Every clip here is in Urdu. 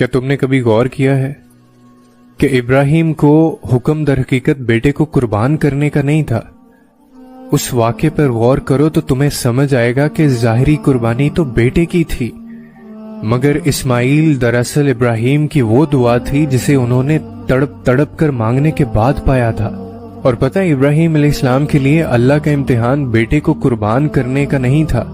کیا تم نے کبھی غور کیا ہے کہ ابراہیم کو حکم در حقیقت بیٹے کو قربان کرنے کا نہیں تھا؟ اس واقعے پر غور کرو تو تمہیں سمجھ آئے گا کہ ظاہری قربانی تو بیٹے کی تھی، مگر اسماعیل دراصل ابراہیم کی وہ دعا تھی جسے انہوں نے تڑپ تڑپ کر مانگنے کے بعد پایا تھا۔ اور پتہ ابراہیم علیہ السلام کے لیے اللہ کا امتحان بیٹے کو قربان کرنے کا نہیں تھا،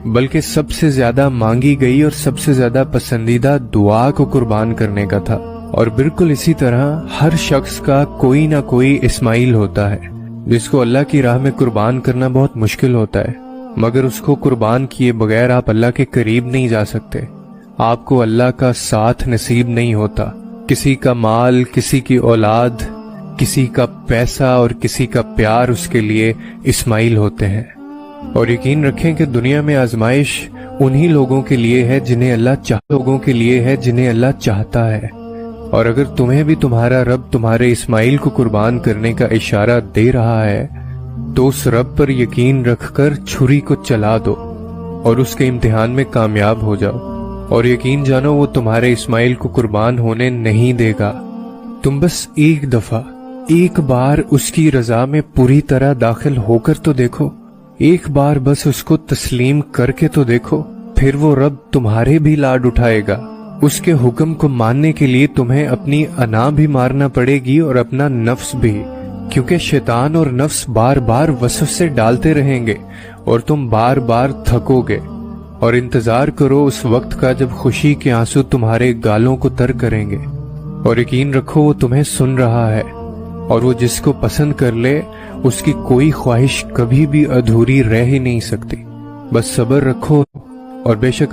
بلکہ سب سے زیادہ مانگی گئی اور سب سے زیادہ پسندیدہ دعا کو قربان کرنے کا تھا۔ اور بالکل اسی طرح ہر شخص کا کوئی نہ کوئی اسماعیل ہوتا ہے جس کو اللہ کی راہ میں قربان کرنا بہت مشکل ہوتا ہے، مگر اس کو قربان کیے بغیر آپ اللہ کے قریب نہیں جا سکتے، آپ کو اللہ کا ساتھ نصیب نہیں ہوتا۔ کسی کا مال، کسی کی اولاد، کسی کا پیسہ اور کسی کا پیار اس کے لیے اسماعیل ہوتے ہیں۔ اور یقین رکھیں کہ دنیا میں آزمائش انہی لوگوں کے لیے ہے جنہیں اللہ چاہتا ہے۔ اور اگر تمہیں بھی تمہارا رب تمہارے اسماعیل کو قربان کرنے کا اشارہ دے رہا ہے تو اس رب پر یقین رکھ کر چھری کو چلا دو اور اس کے امتحان میں کامیاب ہو جاؤ، اور یقین جانو وہ تمہارے اسماعیل کو قربان ہونے نہیں دے گا۔ تم بس ایک دفعہ، ایک بار اس کی رضا میں پوری طرح داخل ہو کر تو دیکھو، ایک بار بس اس کو تسلیم کر کے تو دیکھو، پھر وہ رب تمہارے بھی لاڈ اٹھائے گا۔ اس کے حکم کو ماننے کے لیے تمہیں اپنی انا بھی مارنا پڑے گی اور اپنا نفس بھی، کیونکہ شیطان اور نفس بار بار وسوسے ڈالتے رہیں گے اور تم بار بار تھکو گے۔ اور انتظار کرو اس وقت کا جب خوشی کے آنسو تمہارے گالوں کو تر کریں گے، اور یقین رکھو وہ تمہیں سن رہا ہے، اور وہ جس کو پسند کر لے اس کی کوئی خواہش کبھی بھی ادھوری رہ ہی نہیں سکتی۔ بس صبر رکھو، اور بے شک